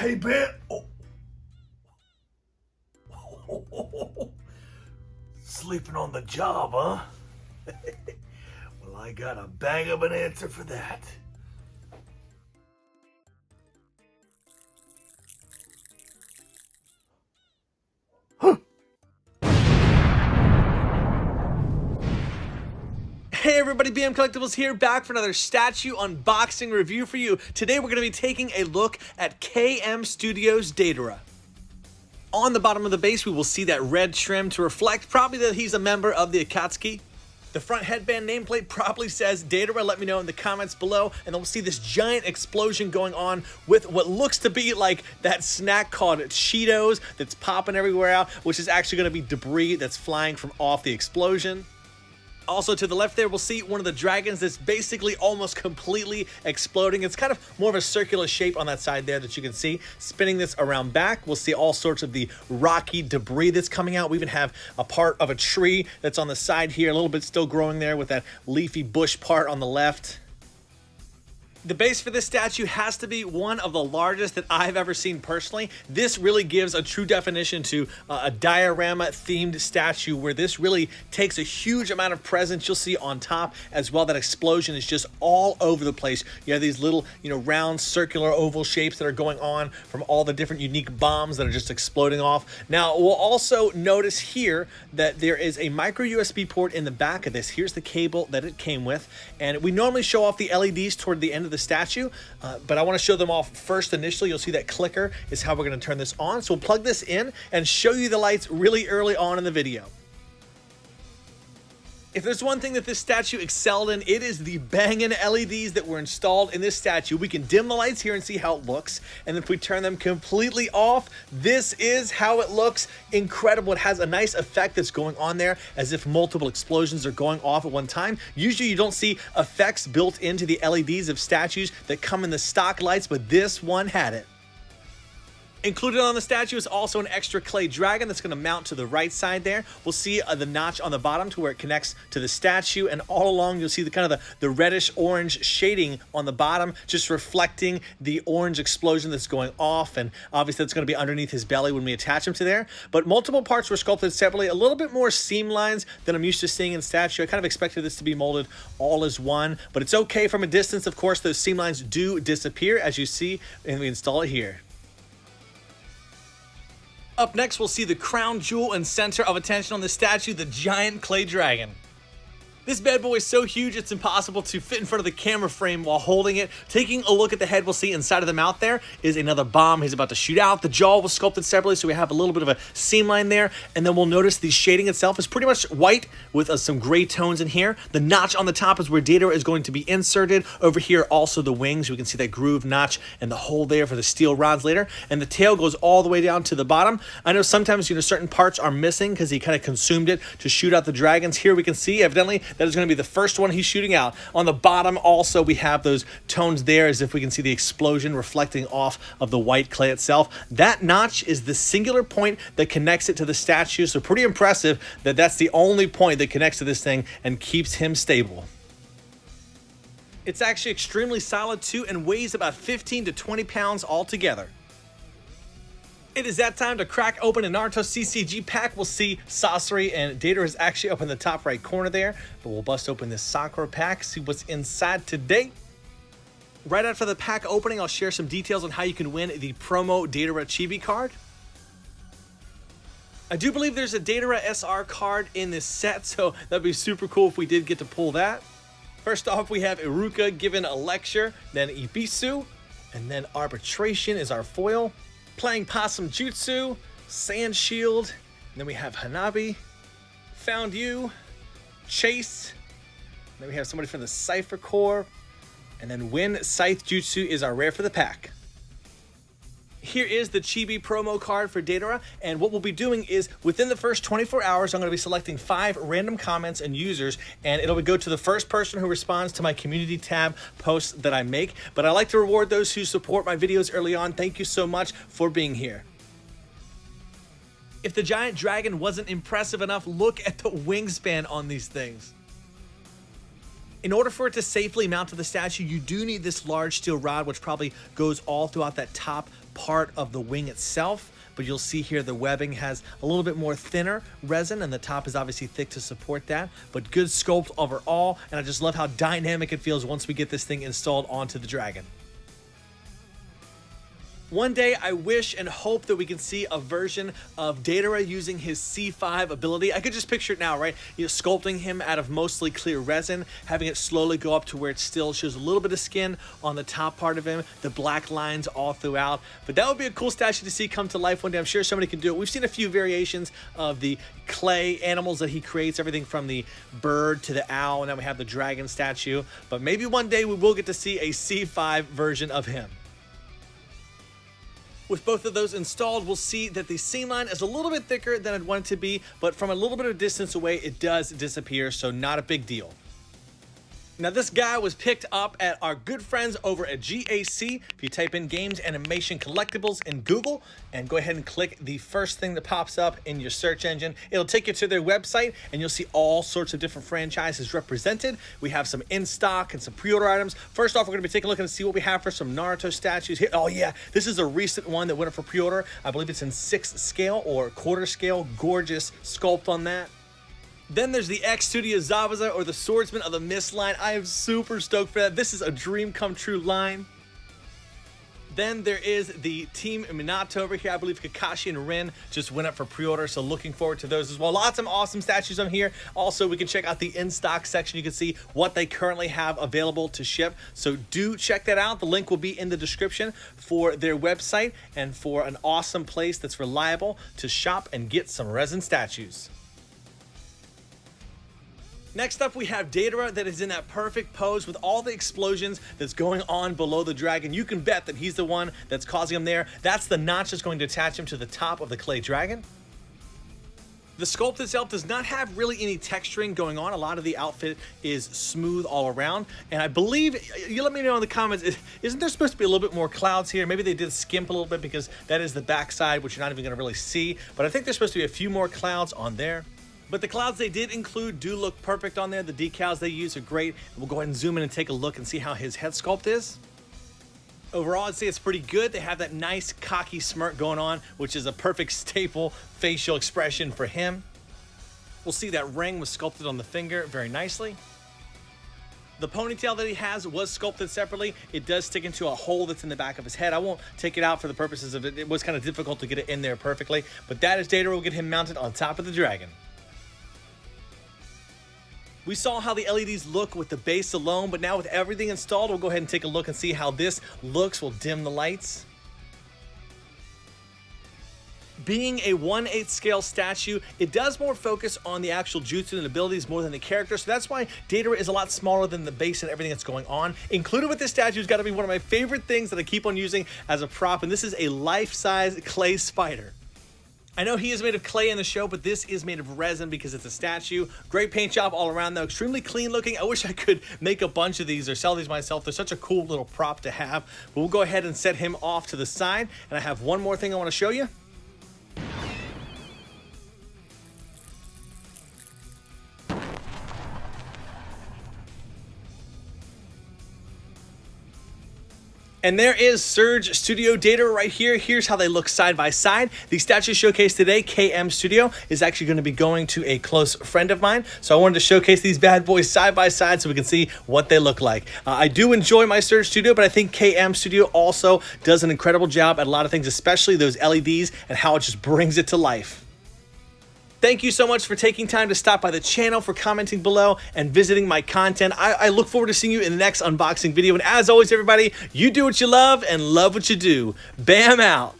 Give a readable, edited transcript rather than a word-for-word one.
Hey, Ben. Sleeping on the job, huh? Well, I got a bang of an answer for that. Hey everybody, BM Collectibles here, back for another statue unboxing review for you. Today we're going to be taking a look at KM Studios Deidara. On the bottom of the base we will see that red trim to reflect probably that he's a member of the Akatsuki. The front headband nameplate probably says Deidara, let me know in the comments below, and then we'll see this giant explosion going on with what looks to be like that snack called Cheetos that's popping everywhere out, which is actually going to be debris that's flying from off the explosion. Also to the left there, we'll see one of the dragons that's basically almost completely exploding. It's kind of more of a circular shape on that side there that you can see. Spinning this around back, we'll see all sorts of the rocky debris that's coming out. We even have a part of a tree that's on the side here, a little bit still growing there with that leafy bush part on the left. The base for this statue has to be one of the largest that I've ever seen personally. This really gives a true definition to a diorama-themed statue where this really takes a huge amount of presence. You'll see on top as well that explosion is just all over the place. You have these little, round, circular, oval shapes that are going on from all the different unique bombs that are just exploding off. Now, we'll also notice here that there is a micro USB port in the back of this. Here's the cable that it came with, and we normally show off the LEDs toward the end of the statue, but I want to show them off first initially. You'll see that clicker is how we're going to turn this on. So we'll plug this in and show you the lights really early on in the video. If there's one thing that this statue excelled in, it is the banging LEDs that were installed in this statue. We can dim the lights here and see how it looks. And if we turn them completely off, this is how it looks. Incredible. It has a nice effect that's going on there as if multiple explosions are going off at one time. Usually you don't see effects built into the LEDs of statues that come in the stock lights, but this one had it. Included on the statue is also an extra clay dragon that's going to mount to the right side there. We'll see the notch on the bottom to where it connects to the statue, and all along you'll see the kind of the reddish orange shading on the bottom, just reflecting the orange explosion that's going off, and obviously that's going to be underneath his belly when we attach him to there. But multiple parts were sculpted separately, a little bit more seam lines than I'm used to seeing in statue. I kind of expected this to be molded all as one, but it's okay from a distance. Of course, those seam lines do disappear as you see, and we install it here. Up next, we'll see the crown jewel and center of attention on the statue, the giant clay dragon. This bad boy is so huge it's impossible to fit in front of the camera frame while holding it. Taking a look at the head, we'll see inside of the mouth there is another bomb he's about to shoot out. The jaw was sculpted separately, so we have a little bit of a seam line there. And then we'll notice the shading itself is pretty much white with some gray tones in here. The notch on the top is where Deidara is going to be inserted. Over here, also the wings. We can see that groove notch and the hole there for the steel rods later. And the tail goes all the way down to the bottom. I know sometimes, certain parts are missing because he kind of consumed it to shoot out the dragons. Here we can see, evidently, that is going to be the first one he's shooting out. On the bottom also we have those tones there as if we can see the explosion reflecting off of the white clay itself. That notch is the singular point that connects it to the statue, so pretty impressive that that's the only point that connects to this thing and keeps him stable. It's actually extremely solid too and weighs about 15 to 20 pounds altogether. It is that time to crack open a Naruto CCG pack. We'll see Sasori and Deidara is actually up in the top right corner there, but we'll bust open this Sakura pack, see what's inside today. Right after the pack opening, I'll share some details on how you can win the promo Deidara Chibi card. I do believe there's a Deidara SR card in this set, so that'd be super cool if we did get to pull that. First off, we have Iruka giving a lecture, then Ibisu, and then Arbitration is our foil. Playing Possum Jutsu, Sand Shield, and then we have Hanabi, Found You, Chase, and then we have somebody from the Cypher Corps, and then Win Scythe Jutsu is our rare for the pack. Here is the Chibi promo card for Deidara, and what we'll be doing is within the first 24 hours, I'm going to be selecting 5 random comments and users, and it'll go to the first person who responds to my community tab posts that I make. But I like to reward those who support my videos early on. Thank you so much for being here. If the giant dragon wasn't impressive enough, look at the wingspan on these things. In order for it to safely mount to the statue, you do need this large steel rod, which probably goes all throughout that top part of the wing itself. But you'll see here the webbing has a little bit more thinner resin, and the top is obviously thick to support that. But good sculpt overall, and I just love how dynamic it feels once we get this thing installed onto the dragon. One day, I wish and hope that we can see a version of Deidara using his C5 ability. I could just picture it now, right? Sculpting him out of mostly clear resin, having it slowly go up to where it still shows a little bit of skin on the top part of him, the black lines all throughout. But that would be a cool statue to see come to life one day. I'm sure somebody can do it. We've seen a few variations of the clay animals that he creates, everything from the bird to the owl, and then we have the dragon statue. But maybe one day we will get to see a C5 version of him. With both of those installed, we'll see that the seam line is a little bit thicker than I'd want it to be, but from a little bit of distance away, it does disappear, so not a big deal. Now, this guy was picked up at our good friends over at GAC. If you type in Games Animation Collectibles in Google and go ahead and click the first thing that pops up in your search engine, it'll take you to their website and you'll see all sorts of different franchises represented. We have some in stock and some pre-order items. First off, we're going to be taking a look and see what we have for some Naruto statues here. Oh yeah, this is a recent one that went up for pre-order. I believe it's in 6th scale or quarter scale. Gorgeous sculpt on that. Then there's the X Studio Zabuza, or the Swordsman of the Mist line. I am super stoked for that. This is a dream come true line. Then there is the Team Minato over here. I believe Kakashi and Rin just went up for pre-order, so looking forward to those as well. Lots of awesome statues on here. Also, we can check out the in-stock section. You can see what they currently have available to ship, so do check that out. The link will be in the description for their website and for an awesome place that's reliable to shop and get some resin statues. Next up, we have Deidara that is in that perfect pose with all the explosions that's going on below the dragon. You can bet that he's the one that's causing them there. That's the notch that's going to attach him to the top of the clay dragon. The sculpt itself does not have really any texturing going on. A lot of the outfit is smooth all around. And I believe, you let me know in the comments, isn't there supposed to be a little bit more clouds here? Maybe they did skimp a little bit because that is the backside, which you're not even going to really see. But I think there's supposed to be a few more clouds on there. But the clouds they did include do look perfect on there. The decals they use are great. We'll go ahead and zoom in and take a look and see how his head sculpt is. Overall, I'd say it's pretty good. They have that nice cocky smirk going on, which is a perfect staple facial expression for him. We'll see that ring was sculpted on the finger very nicely. The ponytail that he has was sculpted separately. It does stick into a hole that's in the back of his head. I won't take it out for the purposes of it. It was kind of difficult to get it in there perfectly. But that is Deidara. We'll get him mounted on top of the dragon. We saw how the LEDs look with the base alone, but now with everything installed, we'll go ahead and take a look and see how this looks. We'll dim the lights. Being a 1/8 scale statue, it does more focus on the actual jutsu and abilities more than the character, so that's why Deidara is a lot smaller than the base and everything that's going on. Included with this statue has got to be one of my favorite things that I keep on using as a prop, and this is a life-size clay spider. I know he is made of clay in the show, but this is made of resin because it's a statue. Great paint job all around, though. Extremely clean looking. I wish I could make a bunch of these or sell these myself. They're such a cool little prop to have. But we'll go ahead and set him off to the side. And I have one more thing I want to show you. And there is Surge Studio Deidara right here. Here's how they look side by side. The statue showcase today, KM Studio, is actually going to be going to a close friend of mine. So I wanted to showcase these bad boys side by side so we can see what they look like. I do enjoy my Surge Studio, but I think KM Studio also does an incredible job at a lot of things, especially those LEDs and how it just brings it to life. Thank you so much for taking time to stop by the channel, for commenting below, and visiting my content. I look forward to seeing you in the next unboxing video. And as always, everybody, you do what you love and love what you do. Bam out.